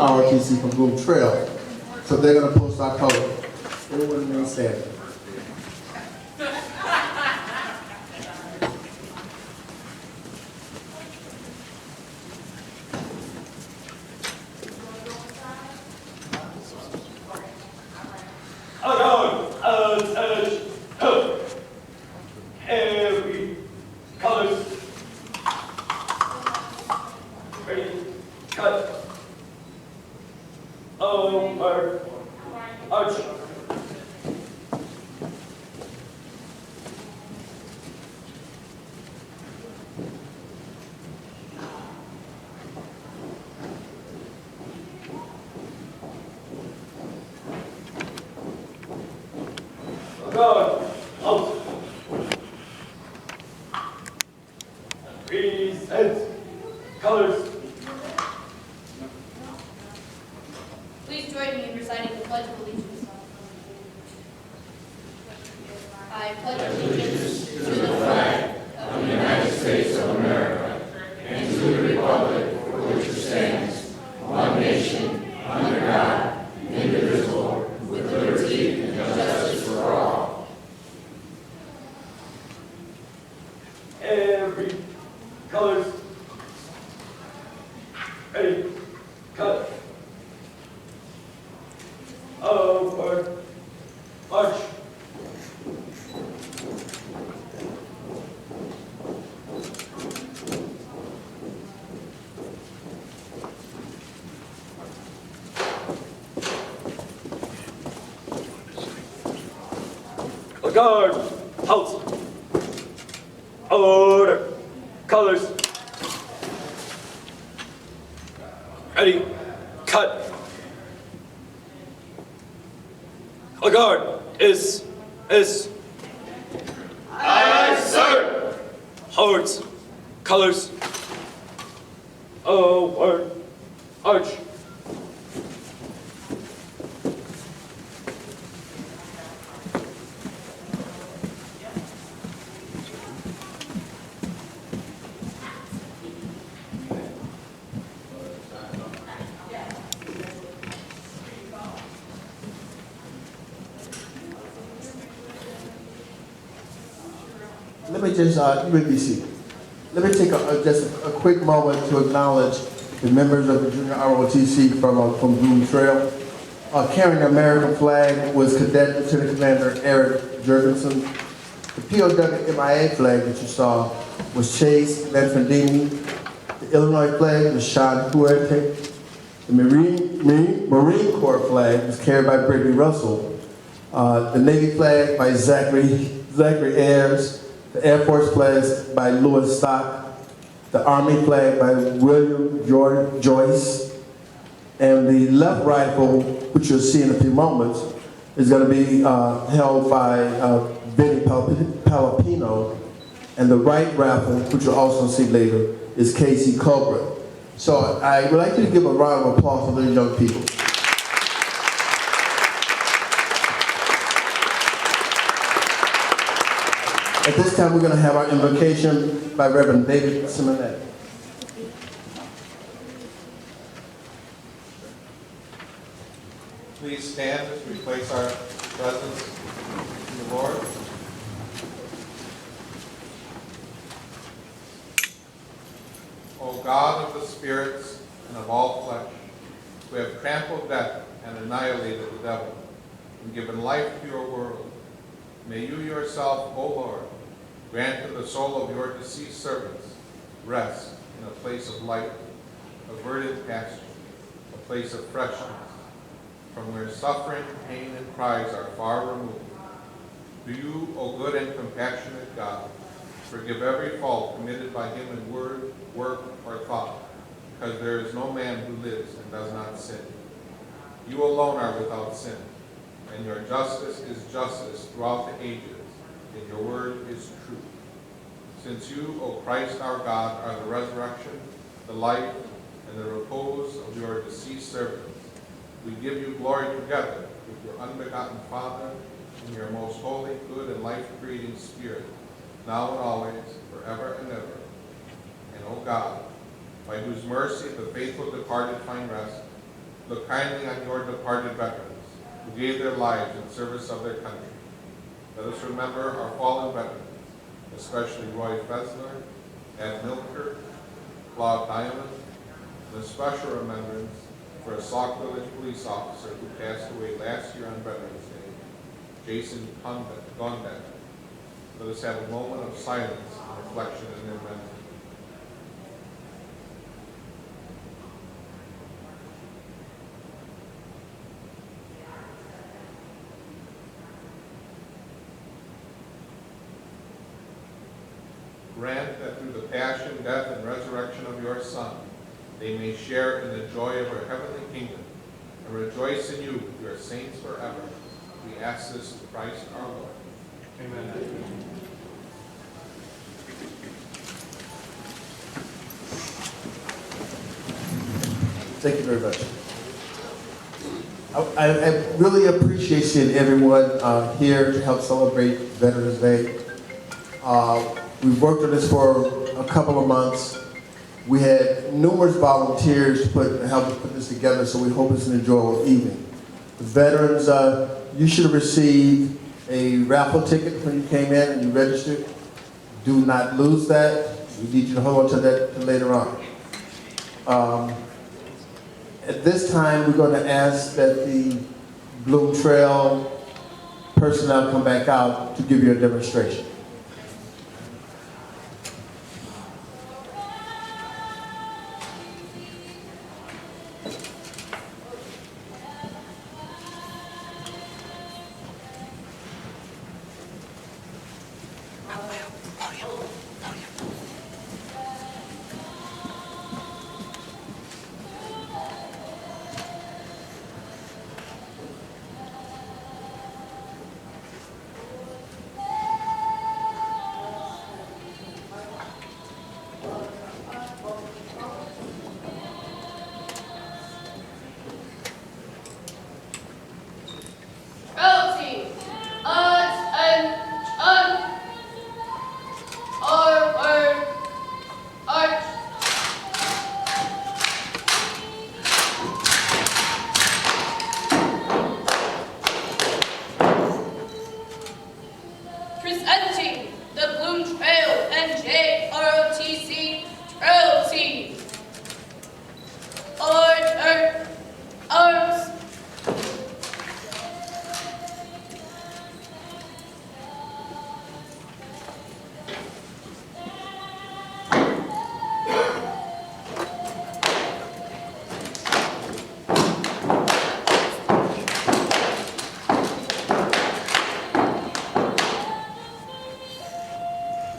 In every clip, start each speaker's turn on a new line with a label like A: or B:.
A: ROTC from Bloom Trail. So they're going to post our color. Everyone remain standing.
B: Every colors. Ready, cut. Over, arch. Guard, out. Present colors.
C: Please join me in reciting the Pledge of Allegiance. I pledge allegiance to the flag of the United States of America and to the republic for which it stands, one nation, under God, indivisible, with liberty and justice for all.
B: Every colors. Ready, cut. Over, arch. Guard, halt. Order, colors. Ready, cut. A guard is. Aye, sir. Hordes, colors. Over, arch.
A: Let me just, you may be seated. Let me take just a quick moment to acknowledge the members of the Junior ROTC from Bloom Trail. Carrying the American flag was Cadet Lieutenant Commander Eric Jurgensen. The POW MIA flag that you saw was Chase Lanfandini. The Illinois flag was Sean Huerte. The Marine Corps flag was carried by Brittany Russell. The Navy flag by Zachary Ayers. The Air Force flag by Louis Stock. The Army flag by William Joyce. And the left rifle, which you'll see in a few moments, is going to be held by Benny Palapino. And the right rifle, which you'll also see later, is Casey Cobra. So I would like you to give a round of applause for those young people. At this time, we're going to have our invocation by Reverend David Simonetti.
D: Please stand as we place our presence in the Lord. O God of the spirits and of all flesh, who have trampled death and annihilated the devil, and given life to your world, may you yourself, O Lord, grant to the soul of your deceased servants rest in a place of light, a verdant pasture, a place of freshness, from where suffering, pain, and cries are far removed. Do you, O good and compassionate God, forgive every fault committed by him in word, work, or thought, because there is no man who lives and does not sin. You alone are without sin, and your justice is justice throughout the ages, and your word is truth. Since you, O Christ our God, are the resurrection, the life, and the repose of your deceased servants, we give you glory together with your unbegotten Father and your most holy, good, and life-creating Spirit, now and always, forever and ever. And O God, by whose mercy the faithful departed find rest, Look kindly on your departed veterans who gave their lives in service of their country. Let us remember our fallen veterans, especially Roy Fessler, Ed Milker, Claude Diamond, and a special remembrance for a Sauk Village police officer who passed away last year on Veterans Day, Jason Gondet. Let us have a moment of silence and reflection in their memory. Grant that through the passion, death, and resurrection of your Son, they may share in the joy of our heavenly kingdom and rejoice in you, your saints forever. We ask this through Christ our Lord. Amen.
A: Thank you very much. I really appreciate seeing everyone here to help celebrate Veterans Day. We've worked on this for a couple of months. We had numerous volunteers to help us put this together, so we hope it's an enjoyable evening. The veterans, you should have received a raffle ticket when you came in and you registered. Do not lose that. We need you to hold on to that till later on. At this time, we're going to ask that the Bloom Trail personnel come back out to give you a demonstration.
C: Presenting the Bloom Trail NJROTC Trail Team. Order, arms.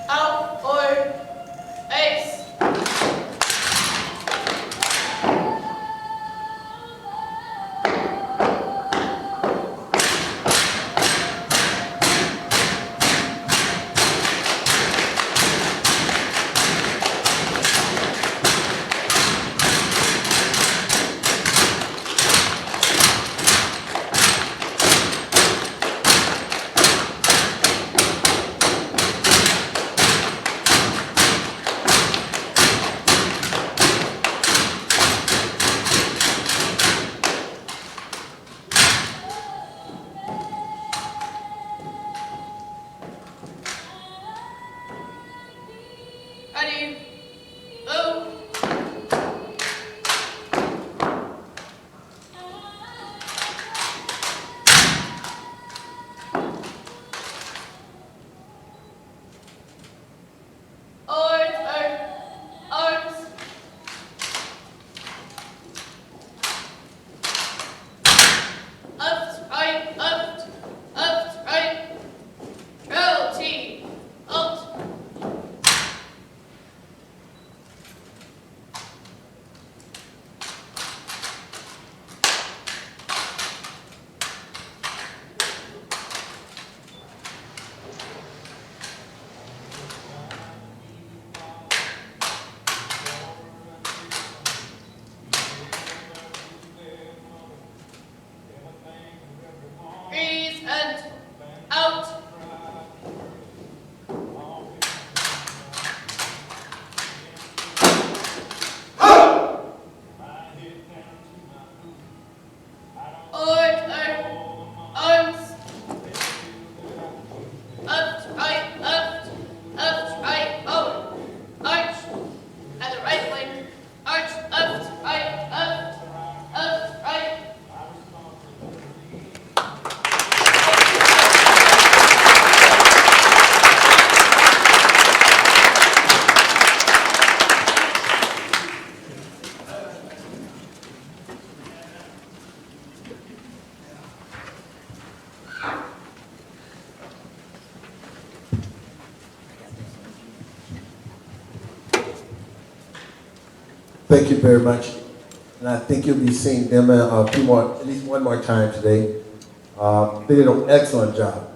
C: Out for ace. Ready, move. Order, arms. Left, right, left, right. Trail team, out.
A: Thank you very much. And I think you'll be seeing them a few more, at least one more time today. They did an excellent job.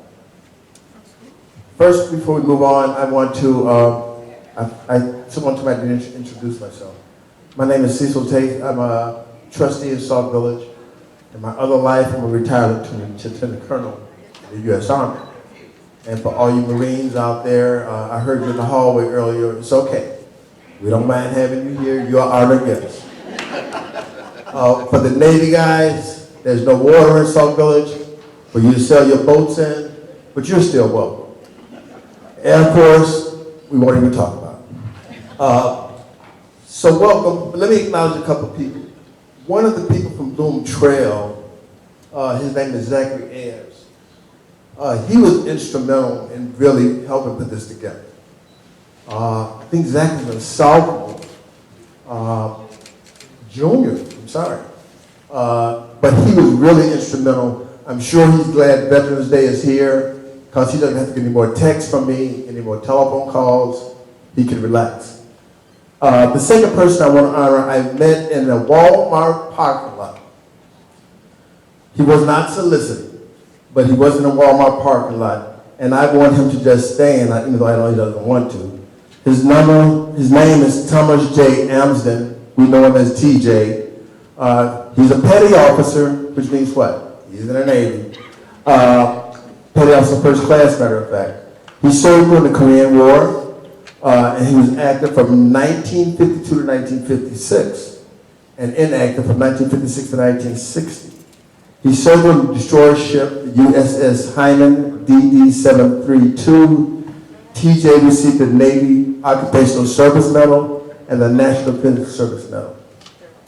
A: First, before we move on, I want to, someone told me I didn't introduce myself. My name is Cecil Tate. I'm a trustee in Sauk Village. In my other life, I'm a retired lieutenant colonel in the U.S. Army. And for all you Marines out there, I heard you in the hallway earlier. It's okay. We don't mind having you here. You are our guests. For the Navy guys, there's no water in Sauk Village for you to sail your boats in, but you're still welcome. Air Force, we won't even talk about. So welcome. Let me acknowledge a couple people. One of the people from Bloom Trail, his name is Zachary Ayers. He was instrumental in really helping put this together. I think Zach was a sophomore, junior, I'm sorry. But he was really instrumental. I'm sure he's glad Veterans Day is here because he doesn't have to get any more texts from me, any more telephone calls. He can relax. The second person I want to honor, I met in a Walmart parking lot. He was not solicited, but he was in a Walmart parking lot, and I want him to just stand, even though I know he doesn't want to. His name is Thomas J. Amsden. We know him as TJ. He's a petty officer, which means what? He's in the Navy. Petty officer first class, matter of fact. He served in the Korean War, and he was active from 1952 to 1956, and inactive from 1956 to 1960. He served on the destroyer ship, the USS Hyman DD-732. TJ received the Navy Occupational Service Medal and the National Defense Service Medal.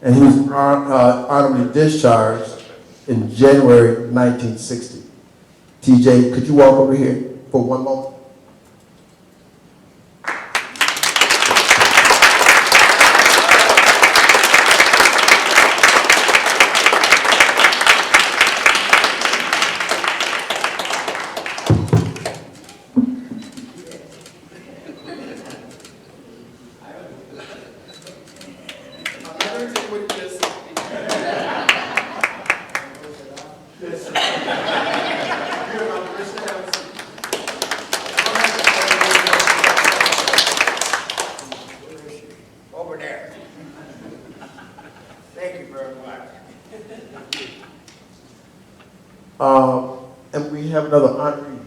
A: And he was honorably discharged in January 1960. TJ, could you walk over here for one moment? And we have another honoree.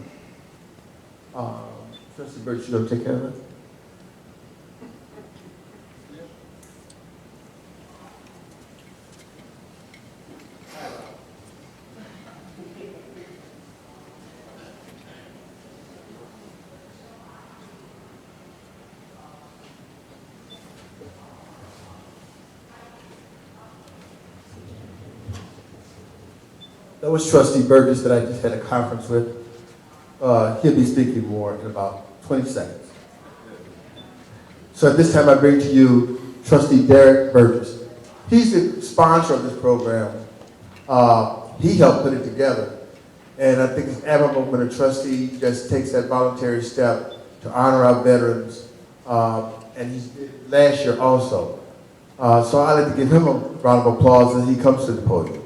A: Trustee Birch, you going to take care of it? That was Trustee Burgess that I just had a conference with. He'll be speaking more in about 20 seconds. So at this time I bring to you Trustee Derek Burgess. He's the sponsor of this program. He helped put it together. And I think it's admirable when a trustee just takes that voluntary step to honor our veterans. And he did last year also. So I'd like to give him a round of applause as he comes to the podium.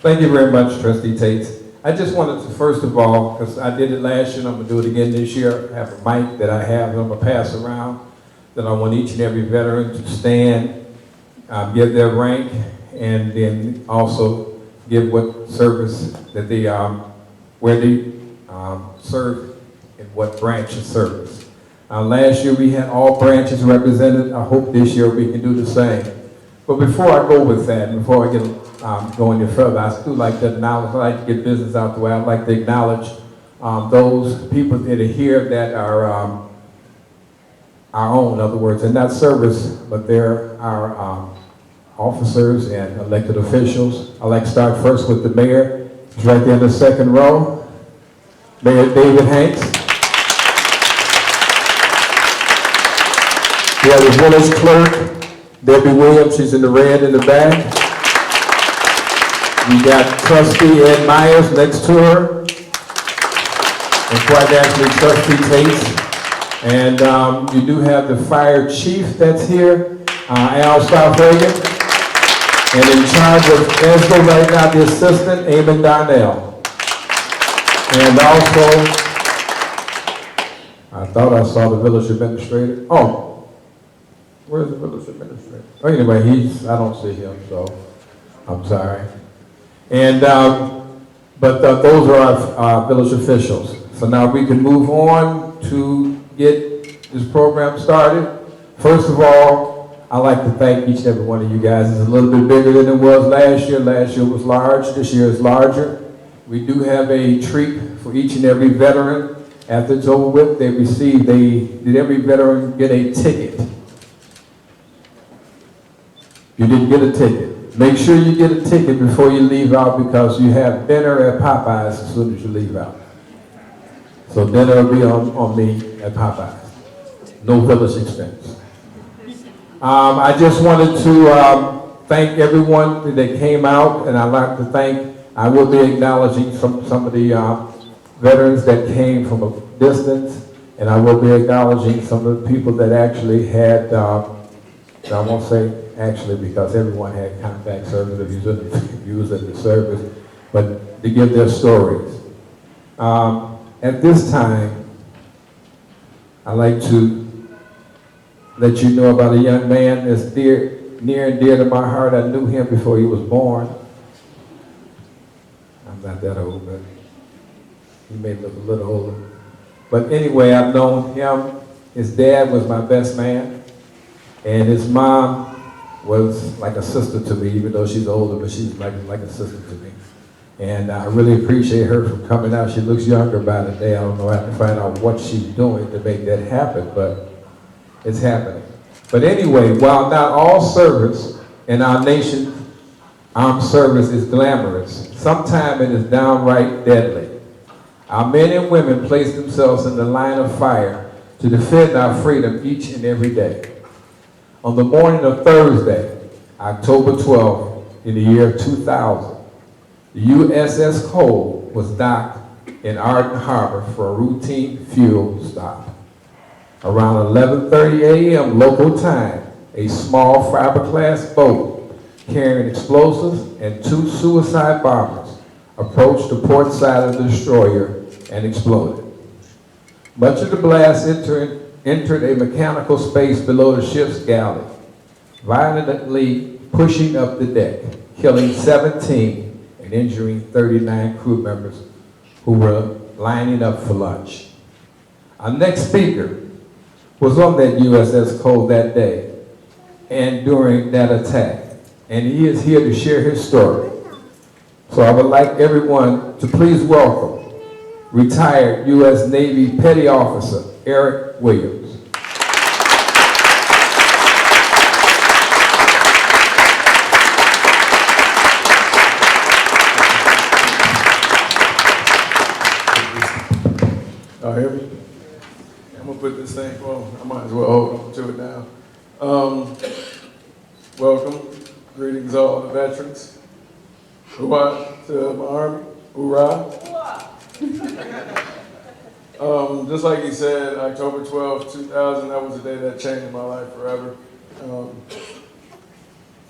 E: Thank you very much, Trustee Tate. I just wanted to, first of all, because I did it last year and I'm going to do it again this year, I have a mic that I have that I'm going to pass around, that I want each and every veteran to stand, give their rank, and then also give what service that they, where they serve and what branch of service. Last year we had all branches represented. I hope this year we can do the same. But before I go with that, and before I get going any further, I do like to acknowledge, I like to get business out the way. I'd like to acknowledge those people that are here that are our own, in other words, they're not service, but they're our officers and elected officials. I'd like to start first with the mayor. He's right there in the second row. Mayor David Hanks. We have the village clerk, Debbie Williams, she's in the red in the back. We got Trustee Ed Myers next to her. and quite actually Trustee Tate. And you do have the fire chief that's here, Al Stauffagen. And in charge of ESCO right now, the assistant, Eamon Darnell. And also, I thought I saw the village administrator. Oh, where's the village administrator? Oh, anyway, I don't see him, so I'm sorry. And, but those are our village officials. So now we can move on to get this program started. First of all, I'd like to thank each and every one of you guys. It's a little bit bigger than it was last year. Last year was large, this year is larger. We do have a treat for each and every veteran. After it's over with, did every veteran get a ticket? You didn't get a ticket. Make sure you get a ticket before you leave out because you have dinner at Popeyes as soon as you leave out. So dinner will be on me at Popeyes. No village expense. I just wanted to thank everyone that came out, and I'd like to I will be acknowledging some of the veterans that came from a distance, and I will be acknowledging some of the people that actually had, I won't say actually because everyone had contact service if you was in the service, but to give their stories. At this time, I'd like to let you know about a young man that's near and dear to my heart. I knew him before he was born. I'm not that old, but he may look a little older. But anyway, I've known him. His dad was my best man, and his mom was like a sister to me, even though she's older, but she's like a sister to me. And I really appreciate her for coming out. She looks younger by the day. I don't know, I have to find out what she's doing to make that happen, but it's happening. But anyway, while not all service in our nation's armed service is glamorous, sometimes it is downright deadly. Our men and women place themselves in the line of fire to defend our freedom each and every day. On the morning of Thursday, October 12th, in the year 2000, the USS Cole was docked in Arden Harbor for a routine fuel stop. Around 11:30 a.m. local time, a small fiberglass boat carrying explosives and 2 suicide bombers approached the port side of the destroyer and exploded. Much of the blast entered a mechanical space below the ship's galley, violently pushing up the deck, killing 17 and injuring 39 crew members who were lining up for lunch. Our next speaker was on that USS Cole that day and during that attack, and he is here to share his story. So I would like everyone to please welcome retired U.S. Navy Petty Officer Eric Williams.
F: Y'all hear me? I'm gonna put this thing, well, I might as well hold on to it now. Welcome, greetings all the veterans. Hoorah to my army, hoorah. Just like he said, October 12th, 2000, that was the day that changed my life forever.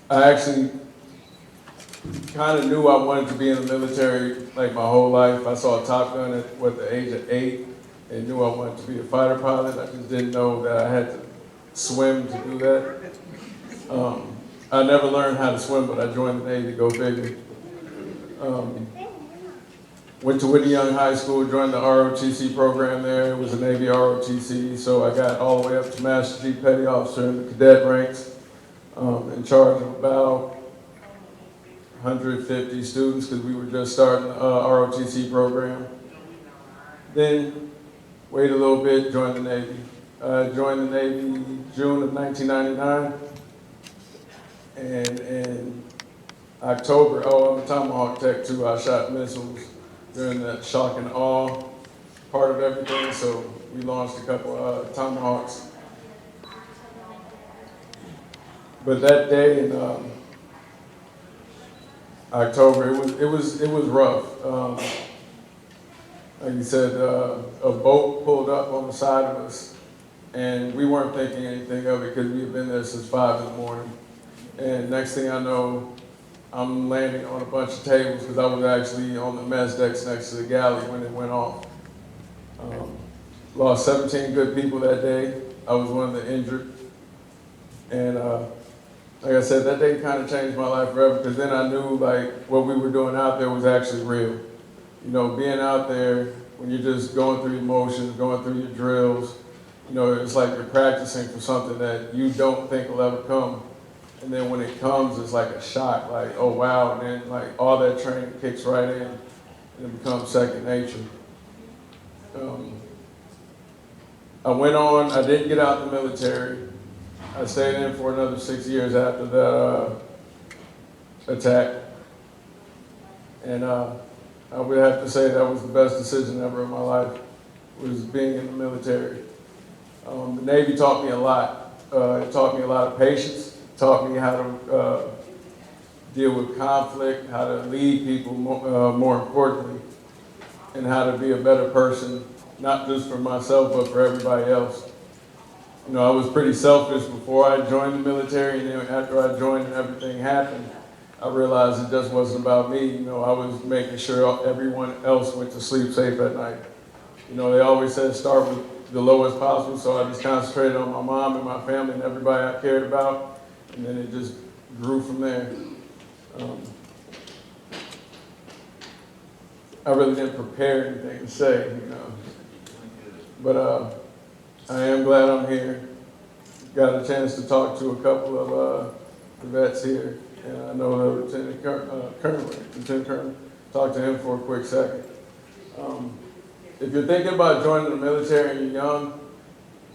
F: I actually kind of knew I wanted to be in the military like my whole life. I saw Top Gun at the age of 8 and knew I wanted to be a fighter pilot. I just didn't know that I had to swim to do that. I never learned how to swim, but I joined the Navy, go figure. Went to Whitney Young High School, joined the ROTC program there. It was a Navy ROTC, so I got all the way up to Master Chief Petty Officer in the cadet ranks, in charge of about 150 students because we were just starting the ROTC program. Then waited a little bit, joined the Navy. Joined the Navy June of 1999. And in October, I'm a Tomahawk Tech too. I shot missiles during that shock and awe part of everything. So we launched a couple Tomahawks. But that day in October, it was rough. like you said, a boat pulled up on the side of us, and we weren't thinking anything of it because we had been there since 5 in the morning. And next thing I know, I'm landing on a bunch of tables because I was actually on the mess decks next to the galley when it went off. Lost 17 good people that day. I was one of the injured. And like I said, that day kind of changed my life forever because then I knew like what we were doing out there was actually real. You know, being out there when you're just going through your motions, going through your drills, you know, it's like you're practicing for something that you don't think will ever come. And then when it comes, it's like a shock, like, oh wow, and then like all that training kicks right in and it becomes second nature. I went on, I didn't get out the military. I stayed in for another 6 years after that attack. And I would have to say that was the best decision ever in my life, was being in the military. The Navy taught me a lot. It taught me a lot of patience. Taught me how to deal with conflict, how to lead people more importantly, and how to be a better person, not just for myself, but for everybody else. You know, I was pretty selfish before I joined the military, and then after I joined and everything happened, I realized it just wasn't about me. You know, I was making sure everyone else went to sleep safe at night. You know, they always said start with the lowest possible, so I just concentrated on my mom and my family and everybody I cared about. And then it just grew from there. I really didn't prepare anything to say, you know. But I am glad I'm here. Got a chance to talk to a couple of the vets here. And I know the Lieutenant Colonel, talk to him for a quick second. If you're thinking about joining the military and you're young,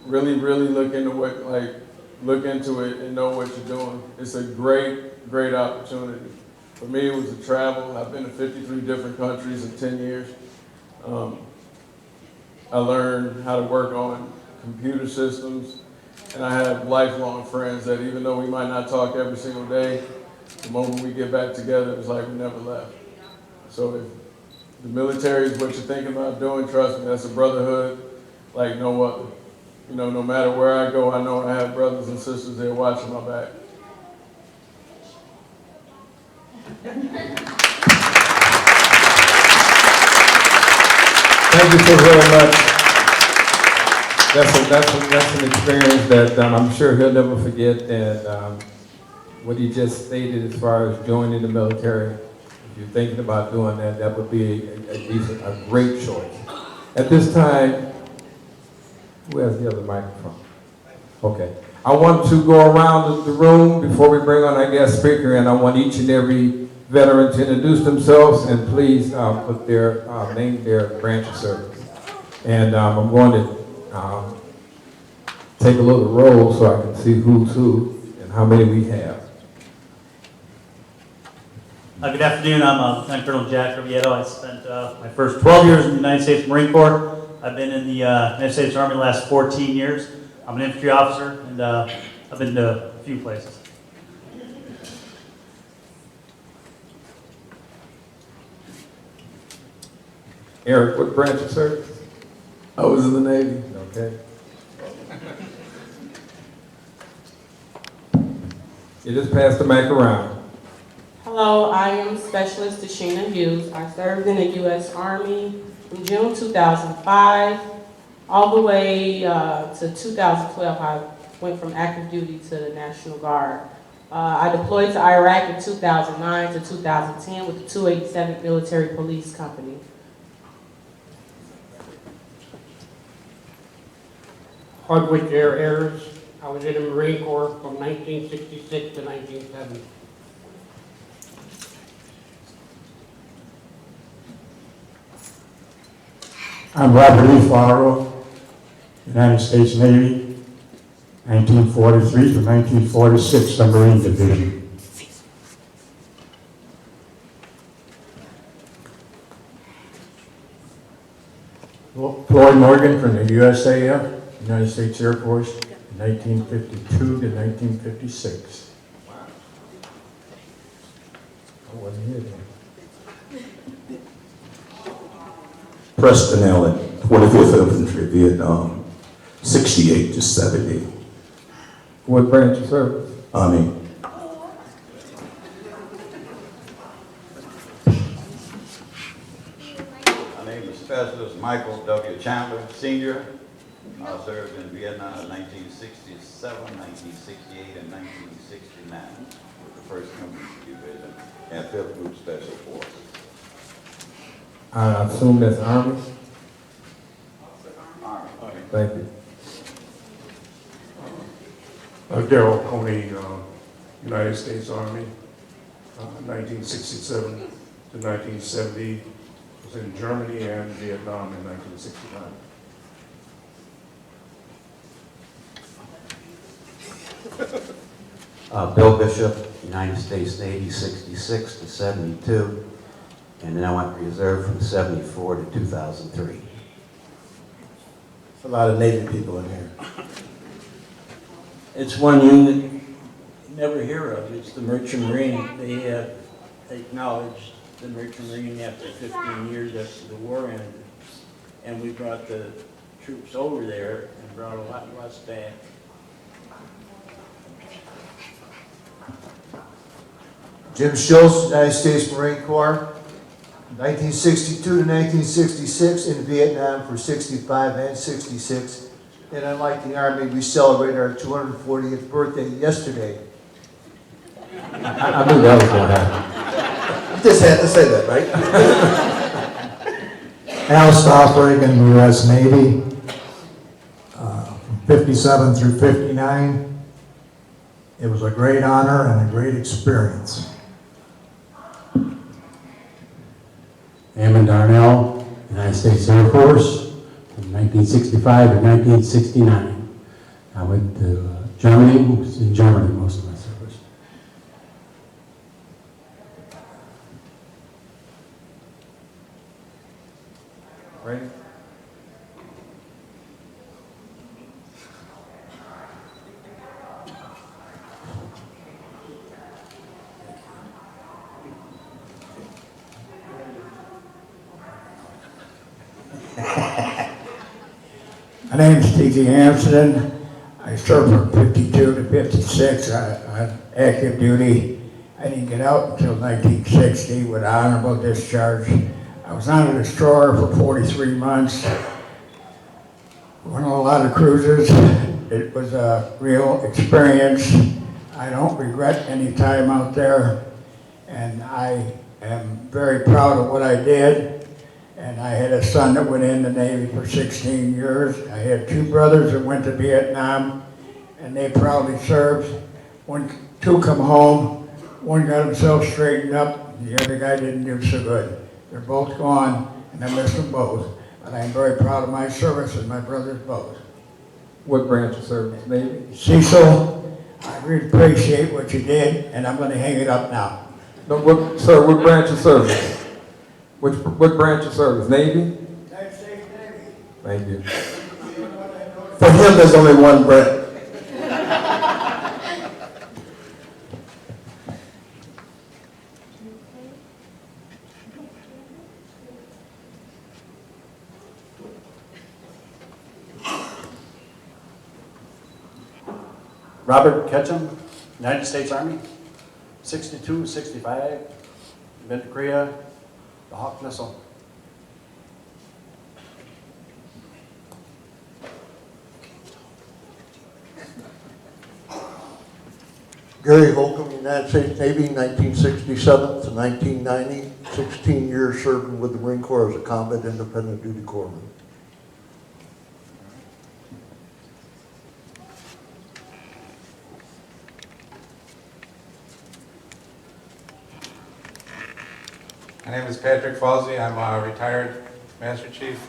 F: really look into it and know what you're doing. It's a great opportunity. For me, it was to travel. I've been to 53 different countries in 10 years. I learned how to work on computer systems, and I have lifelong friends that even though we might not talk every single day, the moment we get back together, it's like we never left. So if the military is what you're thinking about doing, trust me, that's a brotherhood like no other. You know, no matter where I go, I know I have brothers and sisters there watching my back.
E: Thank you so very much. That's an experience that I'm sure he'll never forget. And what he just stated as far as joining the military, if you're thinking about doing that, that would be a great choice. At this time, who has the other microphone? Okay. I want to go around the room before we bring on our guest speaker, and I want each and every veteran to introduce themselves and please put their name, their branch of service. And I'm going to take a little roll so I can see who's who and how many we have.
G: Good afternoon. I'm Lieutenant Colonel Jack Rivieto. I spent my first 12 years in the United States Marine Corps. I've been in the United States Army the last 14 years. I'm an infantry officer, and I've been to a few places.
E: Eric, what branch of service?
F: I was in the Navy.
E: Okay. You just pass the mic around.
H: Hello, I am Specialist Tashina Hughes. I served in the U.S. Army from June 2005 all the way to 2012. I went from active duty to the National Guard. I deployed to Iraq in 2009 to 2010 with the 287th Military Police Company.
I: Hardwick Air Airs. I was in the Marine Corps from 1966 to 1970.
J: I'm Robert E. Farrell, United States Navy, 1943 to 1946, Submarine Division. Floyd Morgan from the USAF, United States Air Force, 1952 to 1956.
E: Wow. I wasn't here then.
K: Preston Allen, 25th Infantry, Vietnam, 68 to 70.
E: What branch of service?
K: Army.
L: My name is Specialist Michael W. Chandler, Sr. I served in Vietnam in 1967, 1968, and 1969 with the 1st Infantry Division and 5th Group Special Forces.
E: I assume that's Army?
L: Army.
E: Thank you.
M: Darrell Coney, United States Army, 1967 to 1970, was in Germany and Vietnam in 1969.
N: Bill Bishop, United States Navy, 66 to 72, and then I went reserve from 74 to 2003.
A: There's a lot of Navy people in here.
O: It's one unit you never hear of. It's the Merchant Marine. They have acknowledged the Merchant Marine after 15 years after the war ended. And we brought the troops over there and brought a lot less back.
P: Jim Schultz, United States Marine Corps, 1962 to 1966, in Vietnam for 65 and 66. And unlike the Army, we celebrated our 240th birthday yesterday.
E: I knew that was going to happen.
A: You just had to say that, right?
Q: Al Stoffregan, U.S. Navy, from 57 through 59. It was a great honor and a great experience.
R: Ammon Darnell, United States Air Force, from 1965 to 1969. I went to Germany, was in Germany most of my service.
E: Ready?
Q: My name is T.G. Amsterdam. I served from 52 to 56 on active duty. I didn't get out until 1960 with honorable discharge. I was on a destroyer for 43 months. Went on a lot of cruises. It was a real experience. I don't regret any time out there, and I am very proud of what I did. And I had a son that went in the Navy for 16 years. I had two brothers that went to Vietnam, and they proudly served. Two come home. One got himself straightened up. The other guy didn't do so good. They're both gone, and I miss them both. But I'm very proud of my service and my brothers both.
E: What branch of service? Navy?
Q: Cecil, I really appreciate what you did, and I'm going to hang it up now.
E: No, sir, what branch of service? What branch of service? Navy?
Q: United States Navy.
E: Thank you.
A: For him, there's only one branch.
S: Robert Ketchum, United States Army, 62, 65, been to Korea, the Hawk missile.
P: Gary Holcomb, United States Navy, 1967 to 1990, 16 years serving with the Marine Corps as a combat independent duty corpsman.
D: My name is Patrick Falsey. I'm a retired Master Chief,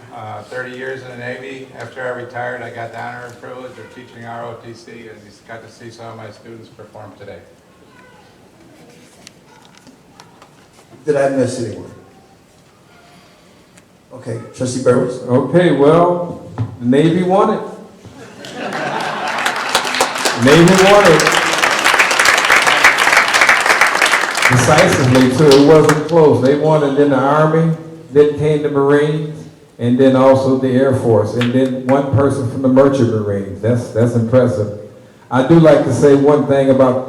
D: 30 years in the Navy. After I retired, I got the honor and privilege of teaching ROTC, and just got to see some of my students perform today.
A: Did I miss anyone? Okay, Trustee Burrows.
E: Okay, well, the Navy won it. Navy won it. Decisively, too. It wasn't close. They won, and then the Army, then came the Marines, and then also the Air Force, and then one person from the Merchant Marines. That's impressive. I do like to say one thing about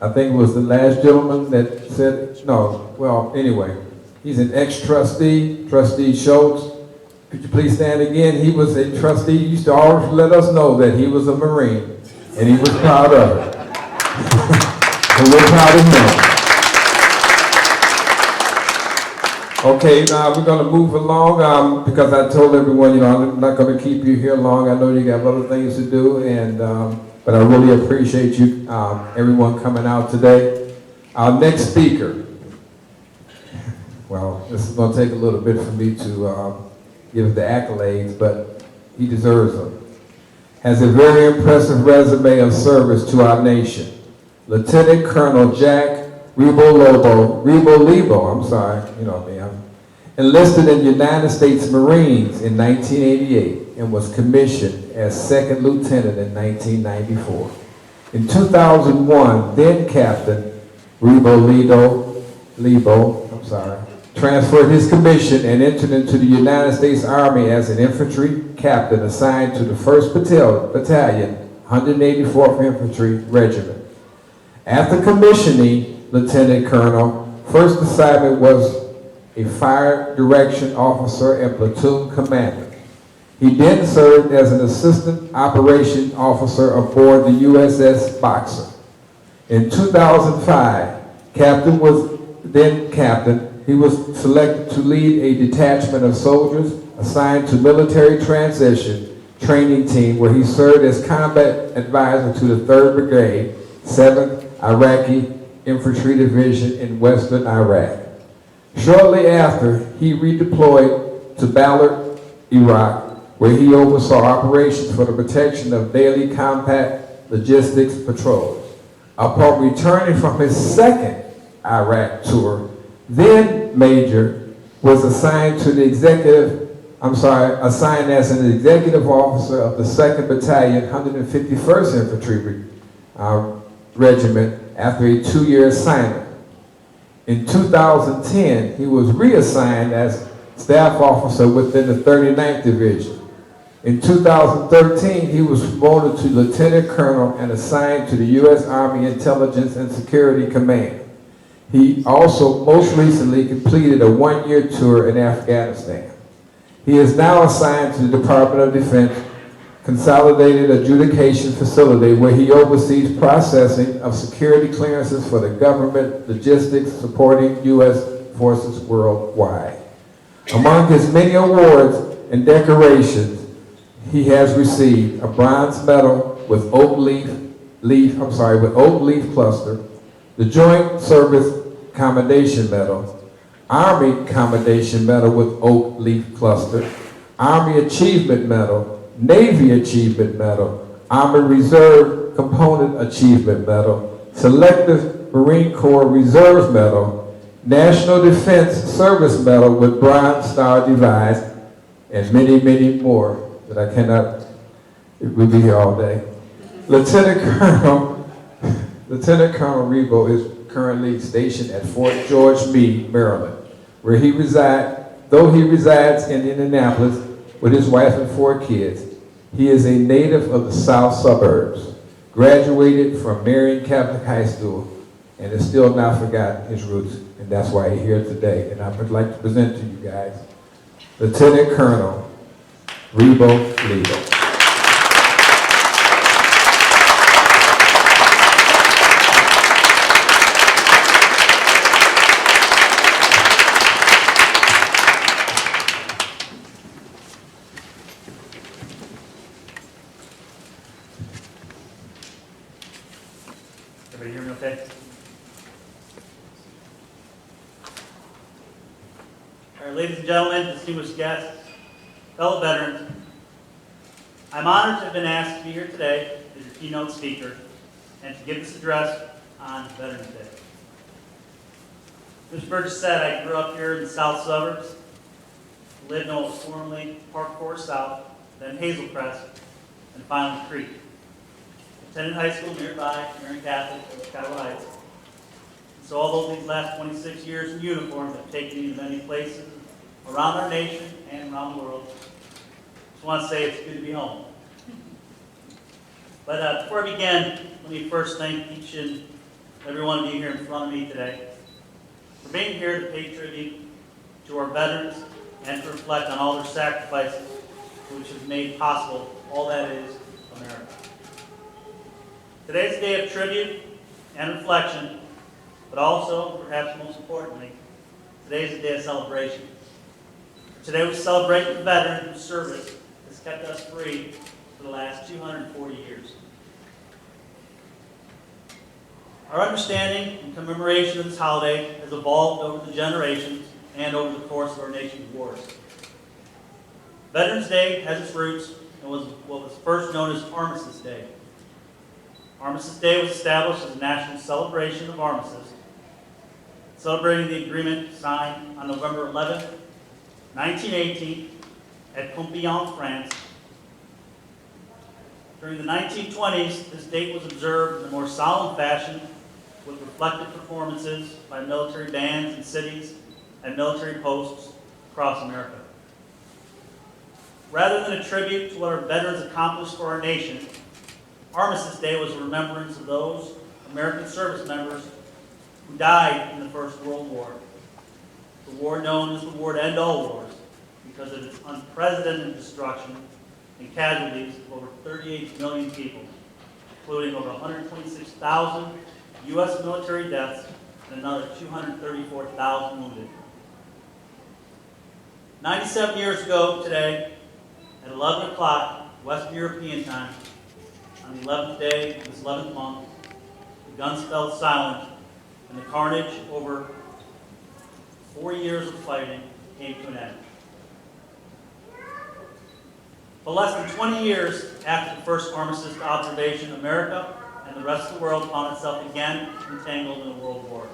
E: I think it was the last gentleman that said, no, well, anyway, he's an ex-trustee, Trustee Schultz. Could you please stand again? He was a trustee. He used to always let us know that he was a Marine, and he was proud of it. And we're proud of him. Okay, now we're going to move along because I told everyone, you know, I'm not going to keep you here long. I know you have other things to do, and but I really appreciate you, everyone coming out today. Our next speaker, well, this is going to take a little bit for me to give the accolades, but he deserves them. Has a very impressive resume of service to our nation. Lieutenant Colonel Jack Rebo-Lebo, you know me, I'm enlisted in the United States Marines in 1988 and was commissioned as second lieutenant in 1994. In 2001, then Captain Rebo-Lebo, transferred his commission and entered into the United States Army as an infantry captain assigned to the 1st Battalion, 184th Infantry Regiment. After commissioning Lieutenant Colonel, first assignment was a fire direction officer and platoon commander. He then served as an assistant operation officer aboard the USS Boxer. In 2005, he was selected to lead a detachment of soldiers assigned to military transition training team where he served as combat advisor to the 3rd Brigade, 7th Iraqi Infantry Division in Western Iraq. Shortly after, he redeployed to Balad, Iraq, where he oversaw operations for the protection of daily combat logistics patrols. Upon returning from his second Iraq tour, then Major was assigned as an executive officer of the 2nd Battalion, 151st Infantry Regiment after a 2-year assignment. In 2010, he was reassigned as staff officer within the 39th Division. In 2013, he was promoted to Lieutenant Colonel and assigned to the U.S. Army Intelligence and Security Command. He also most recently completed a 1-year tour in Afghanistan. He is now assigned to the Department of Defense Consolidated Adjudication Facility, where he oversees processing of security clearances for the government logistics supporting U.S. forces worldwide. Among his many awards and decorations, he has received a bronze medal with oak leaf cluster, the Joint Service Commendation Medal, Army Commendation Medal with oak leaf cluster, Army Achievement Medal, Navy Achievement Medal, Army Reserve Component Achievement Medal, Selective Marine Corps Reserve Medal, National Defense Service Medal with Bronze Star device, and many, many more that I cannot, we'll be here all day. Lieutenant Colonel Rebo is currently stationed at Fort George Meade, Maryland, where he resides, though he resides in Indianapolis with his wife and 4 kids. He is a native of the South Suburbs, graduated from Marion Catholic High School, and has still not forgotten his roots, and that's why he's here today. And I would like to present to you guys Lieutenant Colonel Rebo-Lebo.
G: Everybody hear me okay? All right, ladies and gentlemen, distinguished guests, fellow veterans, I'm honored to have been asked to be here today as your keynote speaker and to give this address on Veterans Day. Mr. Burgess said I grew up here in the South Suburbs, lived in what was formerly Park Forest South, then Hazel Crest, and finally Creek. Attended high school nearby, Marion Catholic, Chicago Heights. So although these last 26 years in uniform have taken me to many places around our nation and around the world. Just want to say it's good to be home. But before I begin, let me first thank each and every one of you here in front of me today for being here to pay tribute to our veterans and to reflect on all their sacrifices which have made possible all that is America. Today's a day of tribute and reflection, but also, perhaps most importantly, today is a day of celebration. Today we celebrate the veteran whose service has kept us free for the last 240 years. Our understanding and commemoration of this holiday has evolved over the generations and over the course of our nation's wars. Veterans Day has its roots in what was first known as Armistice Day. Armistice Day was established as a national celebration of armistice, celebrating the agreement signed on November 11, 1918 at Compiègne, France. During the 1920s, this date was observed in a more solemn fashion with reflective performances by military bands in cities and military posts across America. Rather than a tribute to what our veterans accomplished for our nation, Armistice Day was a remembrance of those American service members who died in the First World War, the war known as the war to end all wars because of its unprecedented destruction and casualties of over 38 million people, including over 126,000 U.S. military deaths and another 234,000 wounded. 97 years ago today, at 11 o'clock Western European time, on the 11th day of this 11th month, the guns fell silent and the carnage over 4 years of fighting came to an end. But less than 20 years after the first armistice observation, America and the rest of the world found itself again entangled in a world war.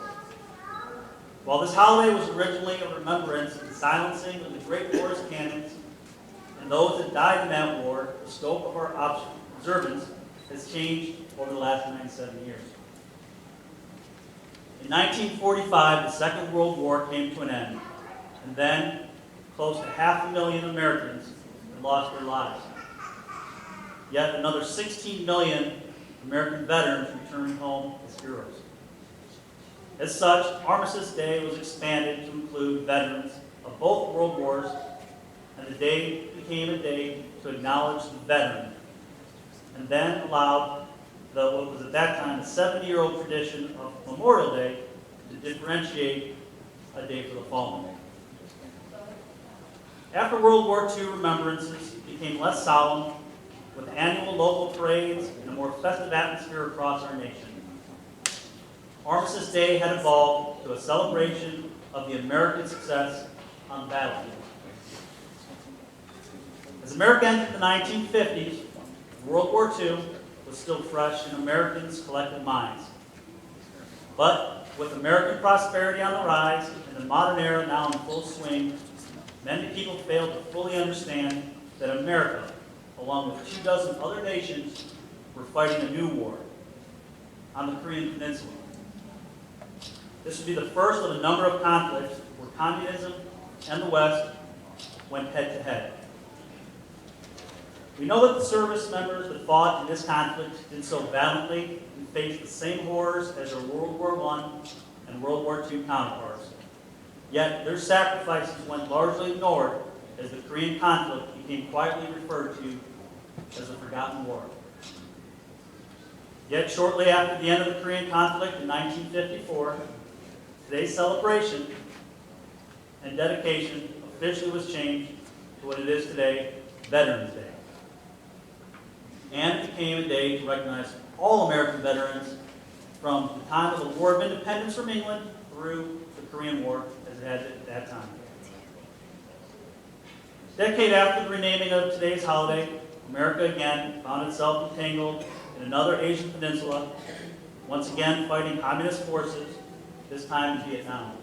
G: While this holiday was originally a remembrance of the silencing of the Great War's cannons and those that died in that war, the scope of our observance has changed over the last 97 years. In 1945, the Second World War came to an end, and then close to 500,000 Americans had lost their lives. Yet another 16 million American veterans returned home as heroes. As such, Armistice Day was expanded to include veterans of both world wars, and the day became a day to acknowledge the veteran, and then allowed what was at that time a 70-year-old tradition of Memorial Day to differentiate a day for the fallen. After World War II, remembrances became less solemn, with annual local parades and a more festive atmosphere across our nation. Armistice Day had evolved to a celebration of the American success on the battlefield. As America entered the 1950s, World War II was still fresh in Americans' collective minds. But with American prosperity on the rise and the modern era now in full swing, many people failed to fully understand that America, along with 24 other nations, were fighting a new war on the Korean Peninsula. This would be the first of a number of conflicts where communism and the West went head to head. We know that the service members that fought in this conflict did so valiantly and faced the same horrors as their World War I and World War II counterparts. Yet their sacrifices went largely ignored as the Korean conflict became quietly referred to as a forgotten war. Yet shortly after the end of the Korean conflict in 1954, today's celebration and dedication officially was changed to what it is today, Veterans Day. And it became a day to recognize all American veterans from the time of the War of Independence from England through the Korean War as it had at that time. A decade after the renaming of today's holiday, America again found itself entangled in another Asian peninsula, once again fighting communist forces, this time in Vietnam.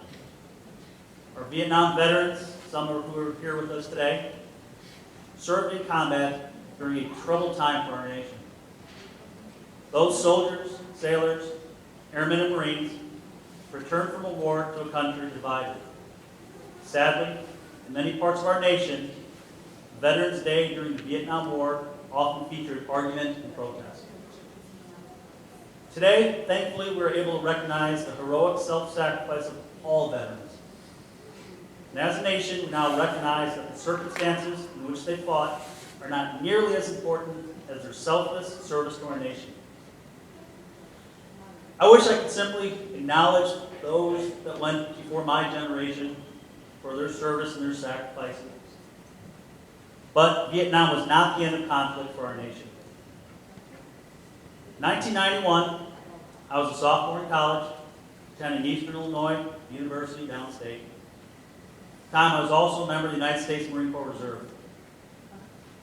G: Our Vietnam veterans, some of who are here with us today, served in combat during a troubled time for our nation. Those soldiers, sailors, airmen, and Marines returned from a war to a country divided. Sadly, in many parts of our nation, Veterans Day during the Vietnam War often featured argument and protest. Today, thankfully, we're able to recognize the heroic self-sacrifice of all veterans. And as a nation, we now recognize that the circumstances in which they fought are not nearly as important as their selfless service to our nation. I wish I could simply acknowledge those that went before my generation for their service and their sacrifices. But Vietnam was not the end of conflict for our nation. In 1991, I was a sophomore in college, attending Eastern Illinois University downstate. At the time, I was also a member of the United States Marine Corps Reserve.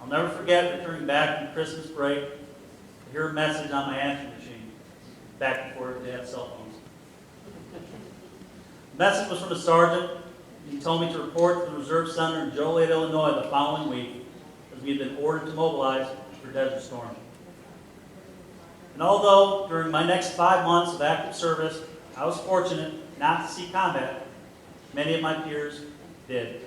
G: I'll never forget returning back from Christmas break to hear a message on my answering machine, back before they had cell phones. The message was from a sergeant. He told me to report to the Reserve Center in Joliet, Illinois the following week, as we had been ordered to mobilize for Desert Storm. And although during my next 5 months of active service, I was fortunate not to see combat, many of my peers did.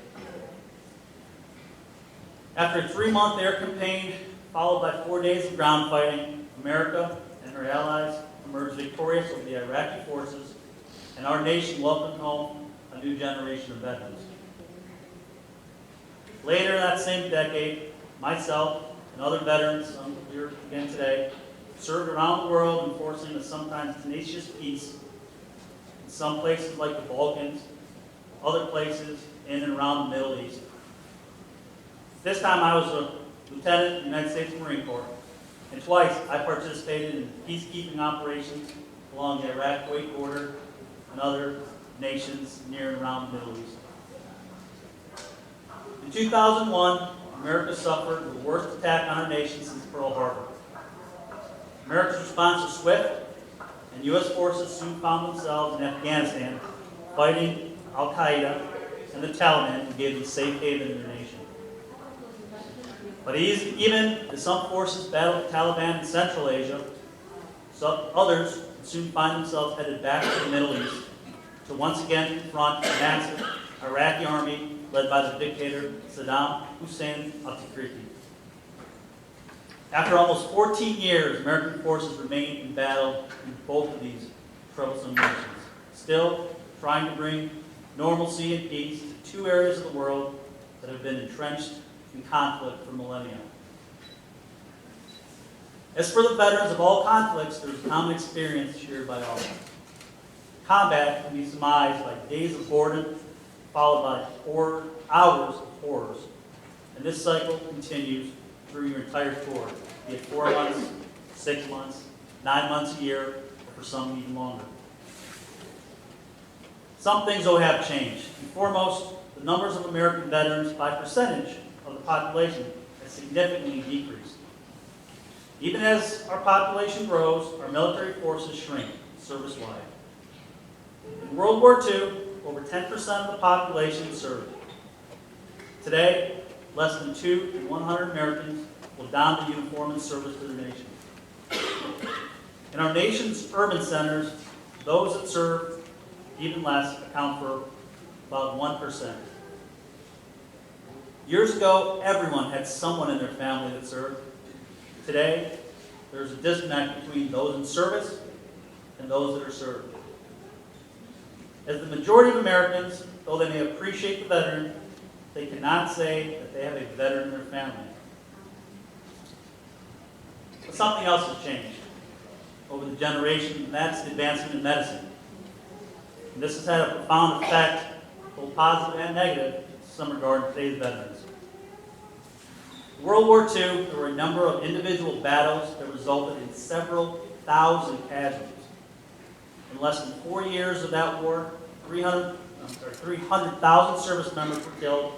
G: After a 3-month air campaign, followed by 4 days of ground fighting, America and her allies emerged victorious over the Iraqi forces, and our nation welcomed home a new generation of veterans. Later that same decade, myself and other veterans here again today served around the world enforcing a sometimes tenacious peace in some places like the Balkans, other places in and around the Middle East. This time I was a lieutenant in the United States Marine Corps, and twice I participated in peacekeeping operations along the Iraq-Kuwait border and other nations near and around the Middle East. In 2001, America suffered the worst attack on our nation since Pearl Harbor. America's response was swift, and U.S. forces soon found themselves in Afghanistan fighting Al-Qaeda and the Taliban, who gave them safe haven in their nation. But even as some forces battled the Taliban in Central Asia, some others would soon find themselves headed back to the Middle East to once again confront a massive Iraqi army led by the dictator Saddam Hussein al-Tigriti. After almost 14 years, American forces remained in battle in both of these troublesome nations, still trying to bring normalcy and peace to 2 areas of the world that have been entrenched in conflict for millennia. As for the veterans of all conflicts, there is a common experience shared by all. Combat can be surmised by days of boredom, followed by hours of horrors. And this cycle continues through your entire tour, be it 4 months, 6 months, 9 months a year, or for some even longer. Some things, though, have changed. And foremost, the numbers of American veterans by percentage of the population has significantly decreased. Even as our population grows, our military forces shrink service-wide. In World War II, over 10% of the population served. Today, less than 2 in 100 Americans will don the uniform in service to their nation. In our nation's urban centers, those that serve even less account for about 1%. Years ago, everyone had someone in their family that served. Today, there's a disconnect between those in service and those that are served. As the majority of Americans, though they may appreciate the veteran, they cannot say that they have a veteran in their family. But something else has changed over the generation, and that's the advancement in medicine. And this has had a profound effect, both positive and negative, in some regard in today's veterans. In World War II, there were a number of individual battles that resulted in several thousand casualties. In less than 4 years of that war, 300,000 service members were killed,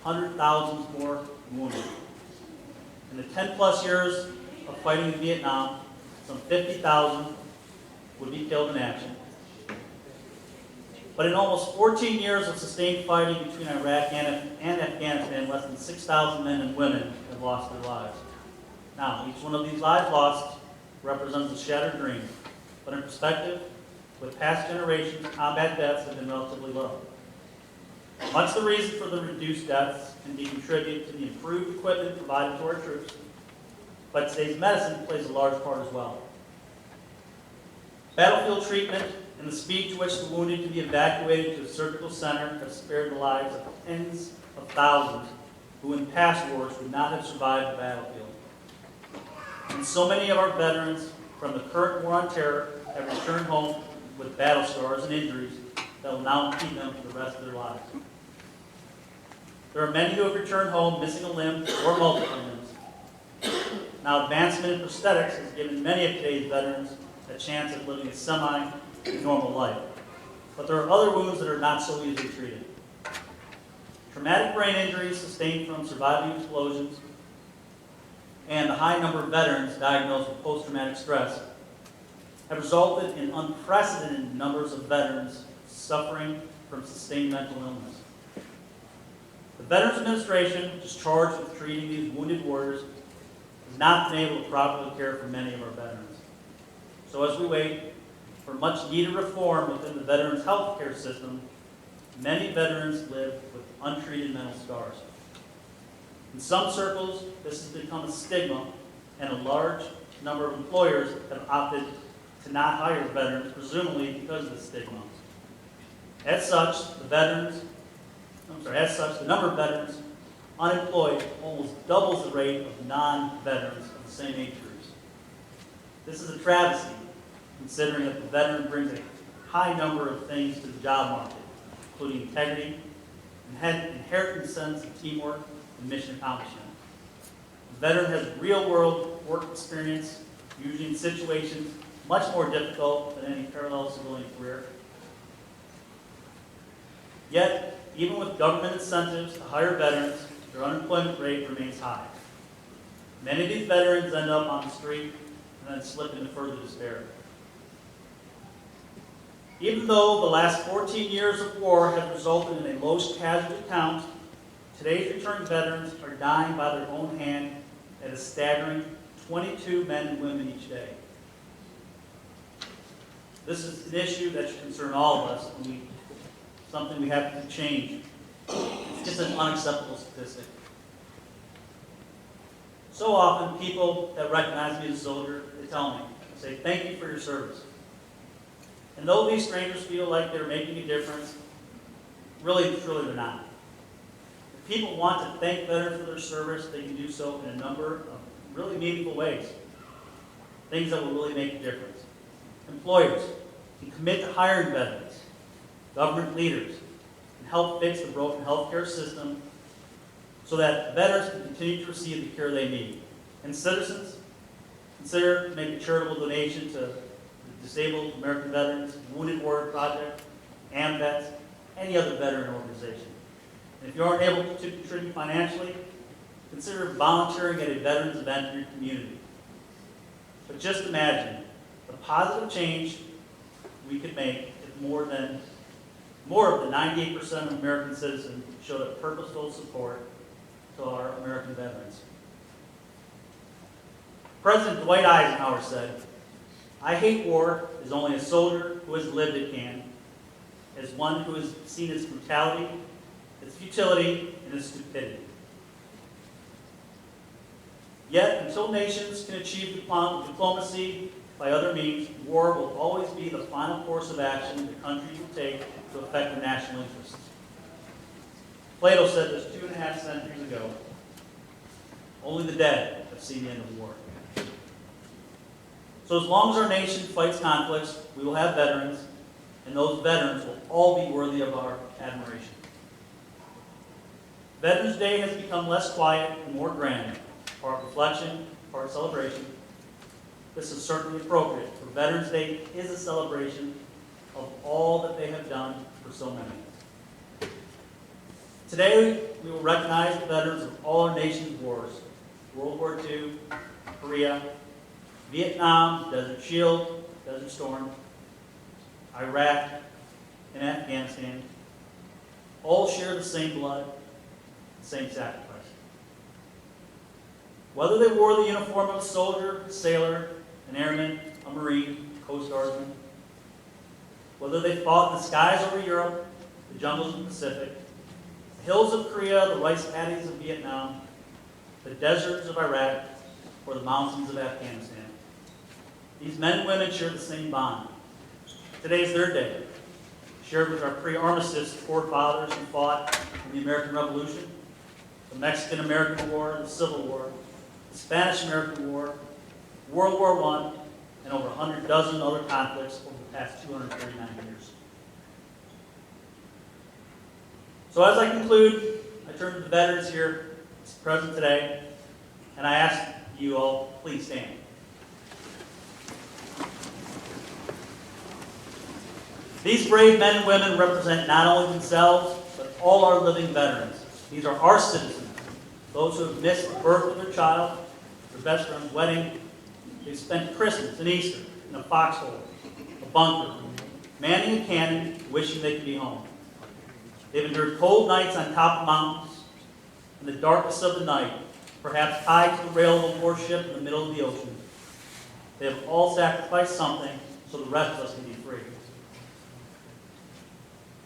G: 100,000 more wounded. In the 10-plus years of fighting in Vietnam, some 50,000 would be killed in action. But in almost 14 years of sustained fighting between Iraq and Afghanistan, less than 6,000 men and women have lost their lives. Now, each one of these lives lost represents a shattered dream, but in perspective, with past generations, combat deaths have been relatively low. Much of the reason for the reduced deaths can be contributed to the improved equipment provided to our troops, but today's medicine plays a large part as well. Battlefield treatment and the speed to which the wounded can be evacuated to a surgical center have spared the lives of tens of thousands who in past wars would not have survived the battlefield. And so many of our veterans from the current war on terror have returned home with battle scars and injuries that will now keep them for the rest of their lives. There are many who have returned home missing a limb or multiple limbs. Now, advancement in prosthetics has given many of today's veterans a chance at living a semi-normal life. But there are other wounds that are not so easily treated. Traumatic brain injuries sustained from surviving explosions and the high number of veterans diagnosed with post-traumatic stress have resulted in unprecedented numbers of veterans suffering from sustained mental illness. The Veterans Administration, which is charged with treating these wounded warriors, has not been able to properly care for many of our veterans. So as we wait for much needed reform within the veterans' health care system, many veterans live with untreated mental scars. In some circles, this has become a stigma, and a large number of employers have opted to not hire veterans, presumably because of the stigma. As such, the number of veterans unemployed almost doubles the rate of non-veterans of the same age groups. This is a travesty, considering that the veteran brings a high number of things to the job market, including integrity, inherent sense of teamwork, and mission accomplishment. The veteran has real-world work experience, usually in situations much more difficult than any parallel civilian career. Yet, even with government incentives to hire veterans, their unemployment rate remains high. Many of these veterans end up on the street and then slip into further despair. Even though the last 14 years of war have resulted in a low casualty count, today's returning veterans are dying by their own hand at a staggering 22 men and women each day. This is an issue that should concern all of us, and something we have to change. It's just an unacceptable statistic. So often, people that recognize me as a soldier, they tell me, they say, "Thank you for your service." And though these strangers feel like they're making a difference, really, truly they're not. If people want to thank veterans for their service, they can do so in a number of really meaningful ways. Things that will really make a difference. Employers can commit to hiring veterans. Government leaders can help fix the broken healthcare system so that veterans can continue to receive the care they need. And citizens, consider making a charitable donation to the Disabled American Veterans, Wounded Warrior Project, AMVETS, any other veteran organization. And if you aren't able to contribute financially, consider volunteering at a veterans event in your community. But just imagine the positive change we could make if more of the 98% of American citizens showed a purposeful support to our American veterans. President Dwight Eisenhower said, "I hate war as only a soldier who has lived it can, as one who has seen its brutality, its futility, and its stupidity." Yet, until nations can achieve diplomacy by other means, war will always be the final course of action the countries will take to affect their national interests. Plato said this 2.5 centuries ago. Only the dead have seen the end of war. So as long as our nation fights conflicts, we will have veterans, and those veterans will all be worthy of our admiration. Veterans Day has become less quiet and more grand, part reflection, part celebration. This is certainly appropriate, for Veterans Day is a celebration of all that they have done for so many. Today, we will recognize the veterans of all our nation's wars: World War II, Korea, Vietnam, Desert Shield, Desert Storm, Iraq, and Afghanistan. All share the same blood, the same sacrifice. Whether they wore the uniform of a soldier, a sailor, an airman, a Marine, a Coast Guardsman, whether they fought in the skies over Europe, the jungles of the Pacific, The hills of Korea, the rice paddies of Vietnam, the deserts of Iraq, or the mountains of Afghanistan. These men and women share the same bond. Today is their day, shared with our pre-armistice forefathers who fought in the American Revolution, the Mexican-American War, the Civil War, the Spanish-American War, World War I, and over 100 dozen other conflicts over the past 239 years. So as I conclude, I turn to the veterans here present today, and I ask you all, please stand. These brave men and women represent not only themselves, but all our living veterans. These are our citizens, those who have missed the birth of their child, their best friend's wedding. They've spent Christmas and Easter in a foxhole, a bunker, manning a cannon, wishing they could be home. They've endured cold nights on top of mountains, in the darkness of the night, perhaps tied to the rail of a warship in the middle of the ocean. They have all sacrificed something so the rest of us can be free.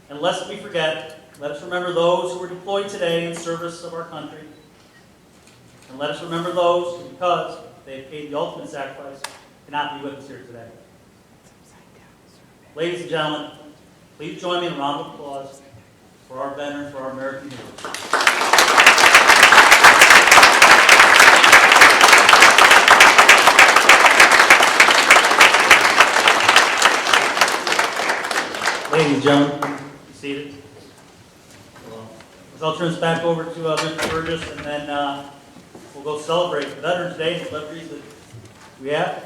G: And lest we forget, let us remember those who are deployed today in service of our country. And let us remember those who, because they have paid the ultimate sacrifice, cannot be with us here today. Ladies and gentlemen, please join me in a round of applause for our veterans, for our American heroes. Ladies and gentlemen, be seated. I'll turn this back over to Mr. Burgess, and then we'll go celebrate Veterans Day and the celebrities that we have.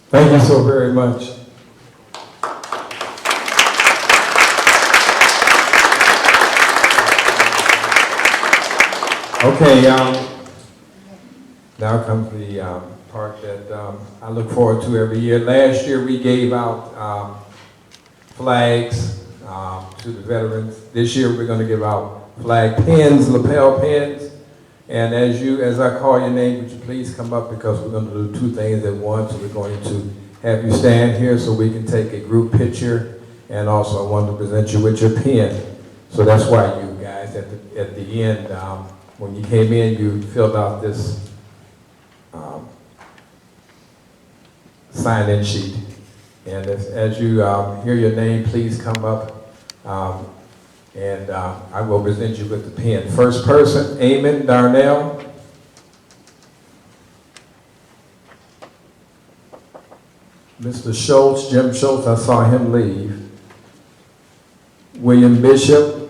E: Thank you so very much. Okay, now comes the part that I look forward to every year. Last year we gave out flags to the veterans. This year we're going to give out flag pins, lapel pins. And as I call your name, would you please come up, because we're going to do two things at once. We're going to have you stand here so we can take a group picture, and also I want to present you with your pin. So that's why you guys at the end, when you came in, you filled out this sign-in sheet. And as you hear your name, please come up, and I will present you with the pen. First person, Eamon Darnell. Mr. Schultz, Jim Schultz, I saw him leave. William Bishop.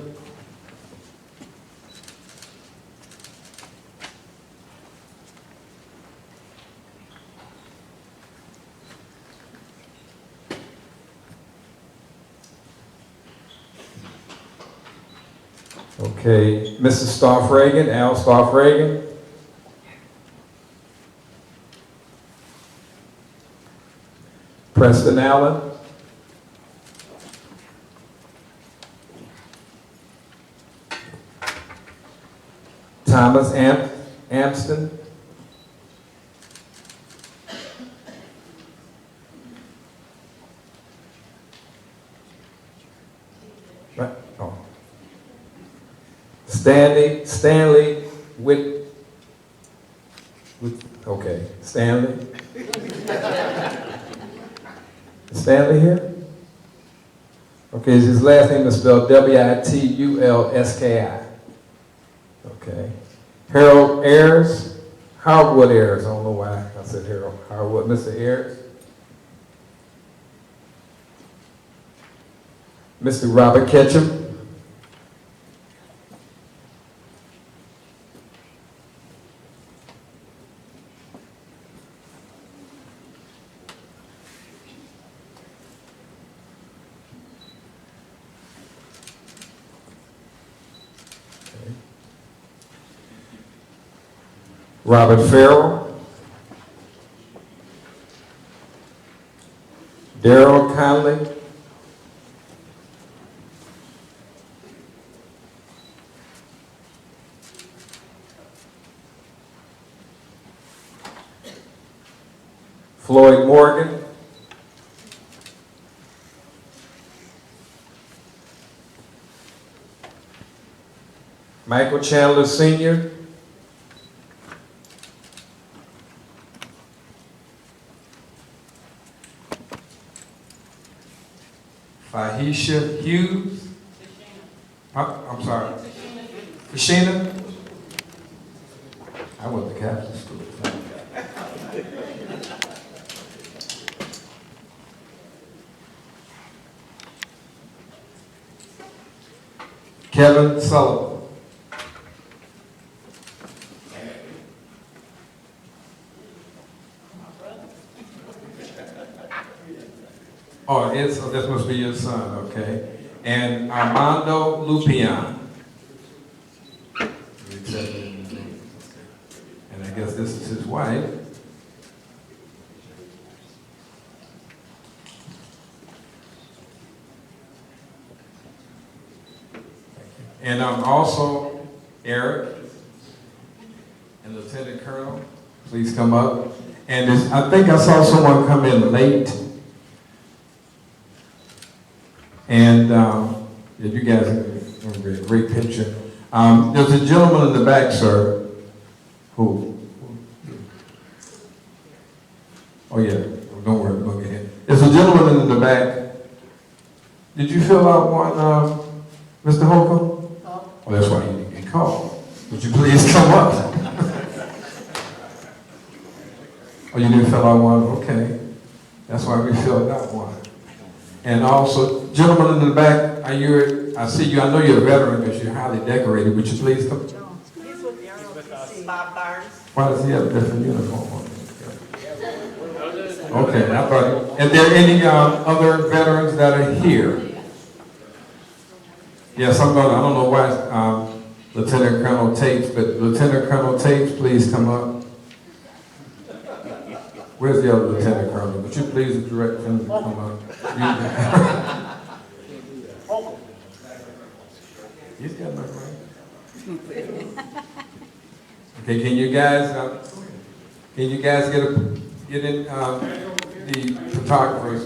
E: Okay, Mrs. Stoff Reagan, Al Stoff Reagan. Preston Allen. Thomas Amston. Right. Oh. Stanley okay, Stanley. Stanley here? Okay, his last name is spelled Witulski. Okay. Harold Ayers, Howard Ayers, I don't know why I said Harold. Howard, Mr. Ayers. Mr. Robert Ketchum. Robert Farrell, Darrell Conley, Floyd Morgan, Michael Chandler Sr., Fahisha Hughes. I'm sorry. Kashina. I went to Catholic school. Kevin Sullivan. Oh, this must be your son, okay. And Armando Lupian. And I guess this is his wife. And also Eric and Lieutenant Colonel, please come up. And I think I saw someone come in late. And you guys have a great picture. There's a gentleman in the back, sir. Who? Oh yeah, don't worry, we'll get him. There's a gentleman in the back. Did you fill out one, Mr. Holcomb? Well, that's why you didn't get called. Would you please come up? Oh, you didn't fill out one? Okay. That's why we filled out one. And also, gentlemen in the back, I see you, I know you're a veteran because you're highly decorated. Would you please come?
T: He's with the ROTC. Bob Barnes.
E: Why does he have a different uniform on? Okay, I thought, are there any other veterans that are here? Yes, I don't know why Lieutenant Colonel Tate, but Lieutenant Colonel Tate, please come up. Where's the other Lieutenant Colonel? Would you please direct him to come up? He's got my right. Okay, can you guys get in the photographers?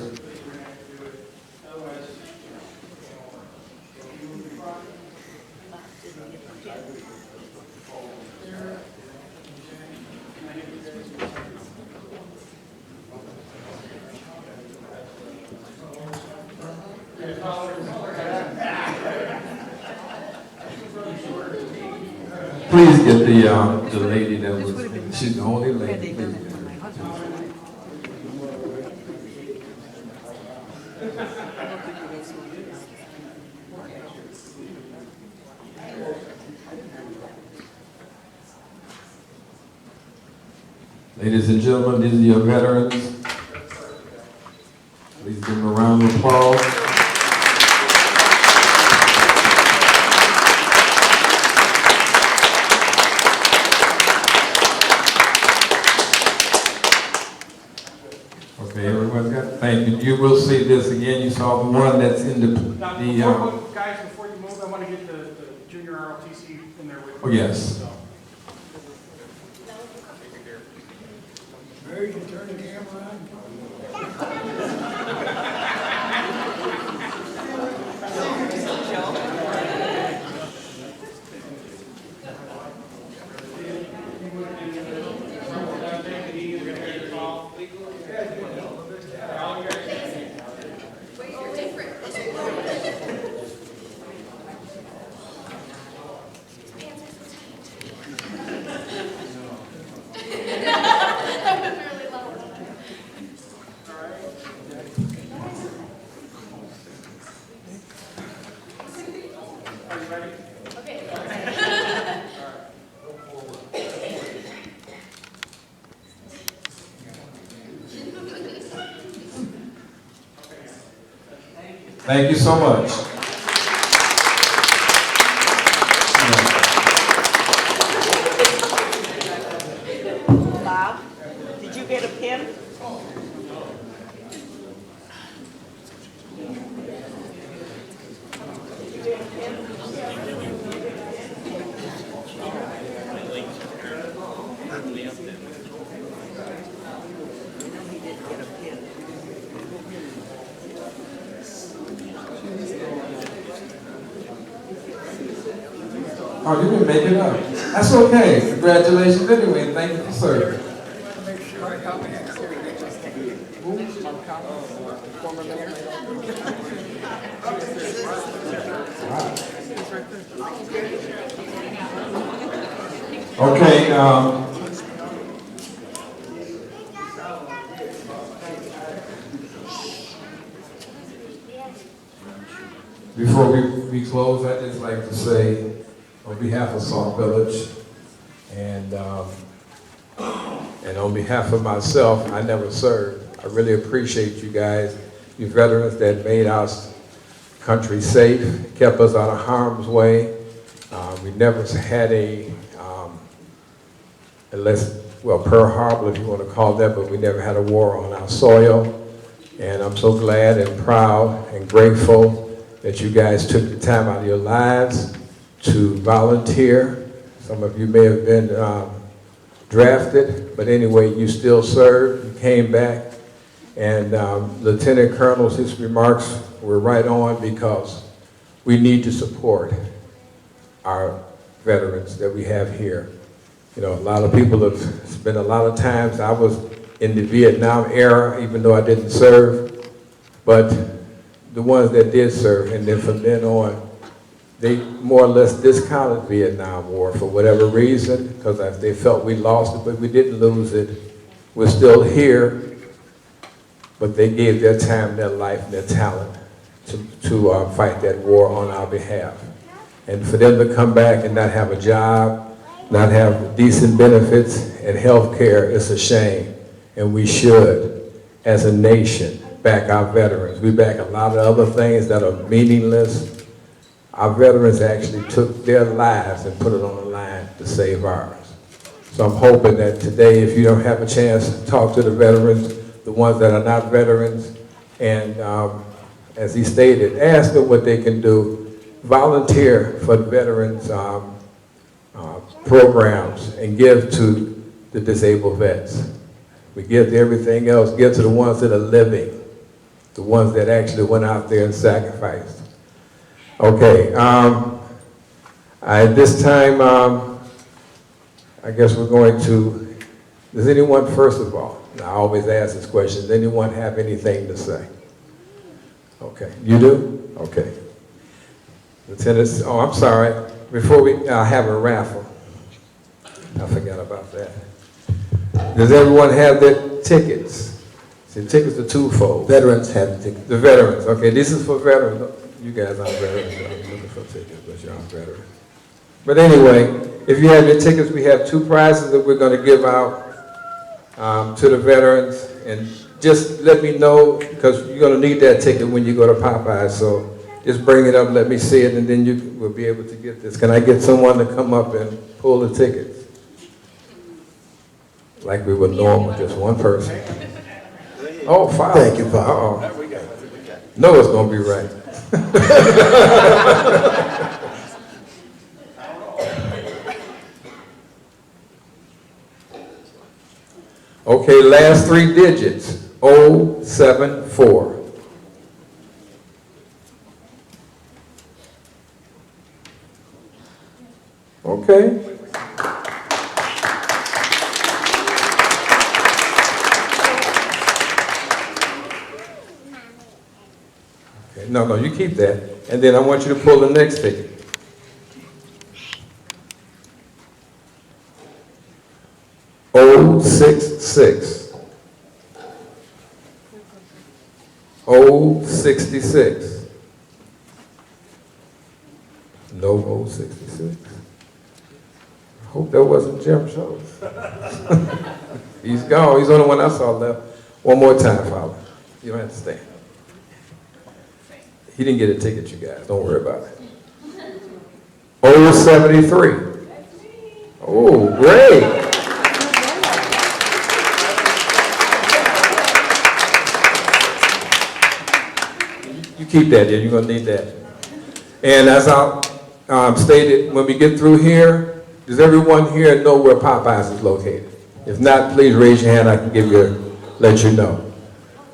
E: Please get the lady that was, she's the only lady. Please. Ladies and gentlemen, these are your veterans. Please give them a round of applause. Okay, everyone's got, thank you. You will see this again. You saw the one that's in
U: Guys, before you move, I want to get the junior ROTC in there with you.
E: Oh, yes.
Q: Mary, you turn the camera on.
E: Thank you so much.
T: Bob, did you get a pin?
E: Oh, you didn't make it up. That's okay. Congratulations anyway. Thank you for serving. Okay, before we close, I'd just like to say, on behalf of Sauk Village, and on behalf of myself, I never served. I really appreciate you guys, you veterans that made our country safe, kept us out of harm's way. We never had Pearl Harbor, if you want to call that, but we never had a war on our soil. And I'm so glad and proud and grateful that you guys took the time out of your lives to volunteer. Some of you may have been drafted, but anyway, you still served, you came back. And Lieutenant Colonel's, his remarks were right on, because we need to support our veterans that we have here. You know, a lot of people have spent a lot of times. I was in the Vietnam era, even though I didn't serve, but the ones that did serve, and then from then on, they more or less discounted Vietnam War for whatever reason, because they felt we lost it, but we didn't lose it. We're still here, but they gave their time, their life, and their talent to fight that war on our behalf. And for them to come back and not have a job, not have decent benefits and health care, it's a shame. And we should, as a nation, back our veterans. We back a lot of other things that are meaningless. Our veterans actually took their lives and put it on the line to save ours. So I'm hoping that today, if you don't have a chance to talk to the veterans, the ones that are not veterans, and as he stated, ask them what they can do. Volunteer for the veterans programs and give to the disabled vets. We give to everything else, give to the ones that are living, the ones that actually went out there and sacrificed. Okay, at this time, I guess we're going to, does anyone, first of all, I always ask this question, does anyone have anything to say? Okay, you do? Okay. Lieutenant, oh, I'm sorry. Before we have a raffle, I forgot about that. Does everyone have their tickets? See, tickets are twofold.
A: Veterans have tickets.
E: The veterans, okay, this is for veterans. You guys aren't veterans, I'm looking for tickets, but you're not veterans. But anyway, if you have your tickets, we have two prizes that we're going to give out to the veterans. And just let me know, because you're going to need that ticket when you go to Popeyes, so just bring it up, let me see it, and then you will be able to get this. Can I get someone to come up and pull the tickets? Like we would normal, just one person. Oh, five.
A: Thank you, Bob.
E: Uh-oh. No, it's going to be right. Okay, last three digits, 074. Okay. Okay, no, you keep that. And then I want you to pull the next ticket. Oh, 66. 066. No 066. I hope that wasn't Jim Schultz. He's gone. He's the only one I saw left. One more time, Father. You don't have to stand. He didn't get a ticket, you guys. Don't worry about it. 073. Oh, great. You keep that, yeah, you're going to need that. And as I stated, when we get through here, does everyone here know where Popeyes is located? If not, please raise your hand. I can let you know.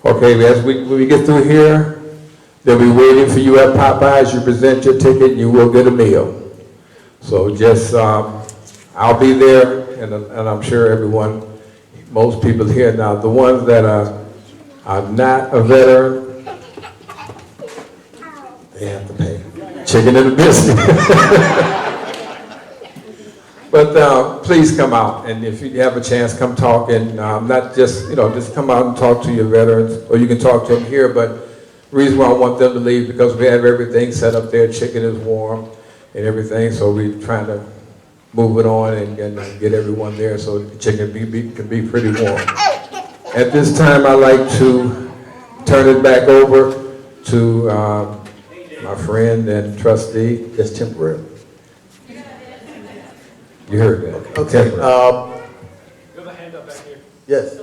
E: Okay, when we get through here, they'll be waiting for you at Popeyes. You present your ticket, and you will get a meal. So just, I'll be there, and I'm sure everyone, most people here now, the ones that are not a veteran, they have to pay. Chicken in the biscuit. But please come out, and if you have a chance, come talk, and not just, just come out and talk to your veterans, or you can talk to them here, but the reason why I want them to leave, because we have everything set up there, chicken is warm and everything, so we're trying to move it on and get everyone there so the chicken can be pretty warm. At this time, I'd like to turn it back over to my friend and trustee, just temporarily. You heard that.
A: Okay.
U: You have a hand up back here.
A: Yes.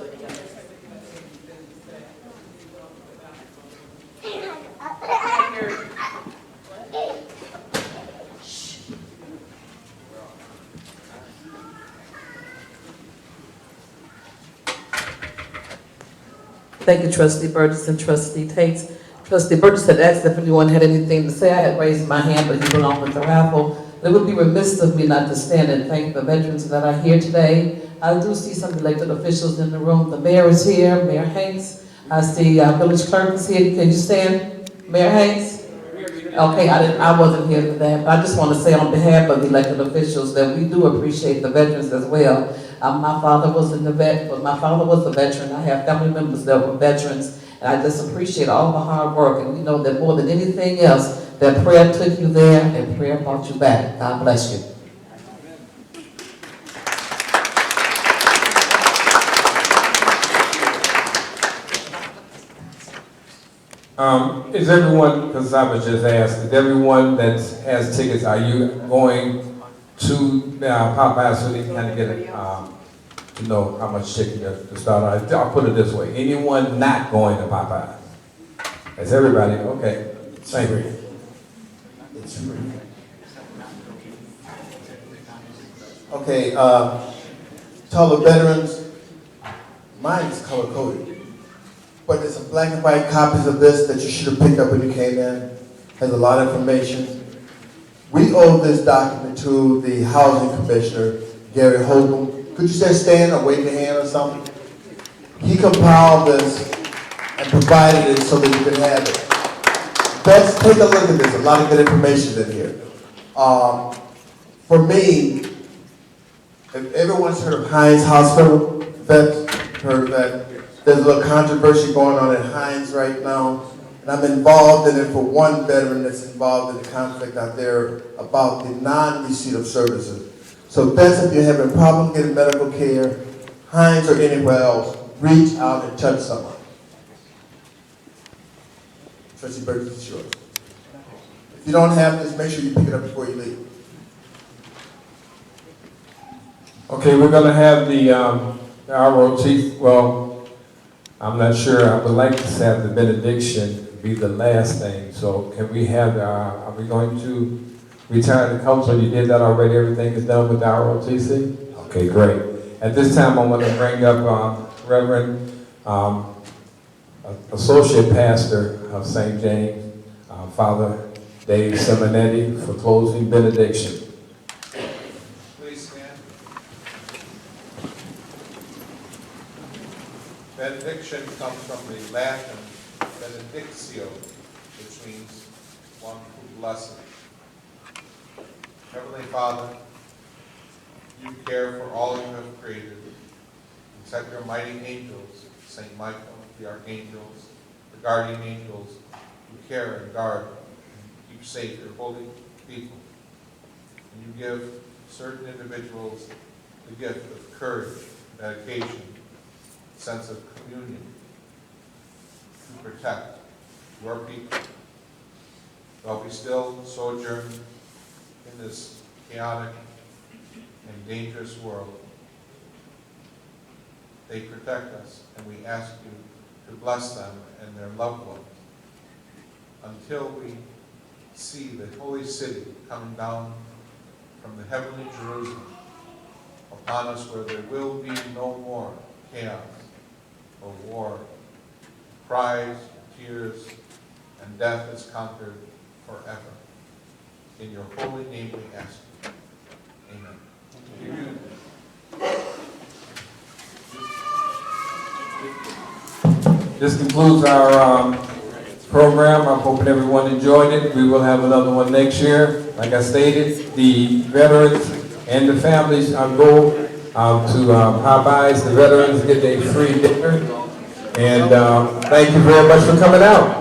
B: Thank you, Trustee Burgess and Trustee Tate. Trustee Burgess had asked if anyone had anything to say. I had raised my hand, but he went on with the raffle. It would be remiss of me not to stand and thank the veterans that are here today. I do see some elected officials in the room. The mayor is here, Mayor Hanks. I see village clerk is here. Can you stand, Mayor Hanks? Okay, I wasn't here for that, but I just want to say on behalf of the elected officials that we do appreciate the veterans as well. My father was a veteran. I have family members that were veterans, and I just appreciate all the hard work. And we know that more than anything else, that prayer took you there and prayer brought you back. God bless you.
E: Is everyone, because I was just asked, is everyone that has tickets, are you going to Popeyes so they can kind of get to know how much chicken to start? I'll put it this way, anyone not going to Popeyes? That's everybody, okay. Thank you.
A: It's free. Okay, to all the veterans, mine is color coded. But there's some black and white copies of this that you should have picked up when you came in. Has a lot of information. We owe this document to the housing commissioner, Gary Holcomb. Could you say stand or wave your hand or something? He compiled this and provided it so that you could have it. Let's take a look at this. A lot of good information in here. For me, if everyone's heard of Hines Hospital, vets heard of that. There's a little controversy going on at Hines right now, and I'm involved in it for one veteran that's involved in the conflict out there about the non-receipt of services. So vets, if you're having a problem getting medical care, Hines or anywhere else, reach out and touch someone. Trustee Burgess, it's yours. If you don't have this, make sure you pick it up before you leave.
E: Okay, we're going to have the ROT, well, I'm not sure. I would like to have the benediction be the last thing. So can we have, are we going to retire the council? You did that already. Everything is done with the ROTC? Okay, great. At this time, I want to bring up Reverend Associate Pastor of St. James, Father Dave Simonetti, for closing benediction.
D: Benediction comes from the Latin benedictio, which means one who blesses. Heavenly Father, you care for all you have created, and set your mighty angels, St. Michael, the archangels, the guardian angels, who care and guard and keep safe your holy people. And you give certain individuals the gift of courage, dedication, sense of communion to protect your people. While we still sojourn in this chaotic and dangerous world, they protect us, and we ask you to bless them and their loved ones until we see the holy city coming down from the heavenly Jerusalem upon us, where there will be no more chaos or war, cries, tears, and death is conquered forever. In your holy name we ask you.
E: this concludes our program. I'm hoping everyone enjoyed it. We will have another one next year. Like I stated, the veterans and the families go to Popeyes. The veterans get a free dinner. And thank you very much for coming out.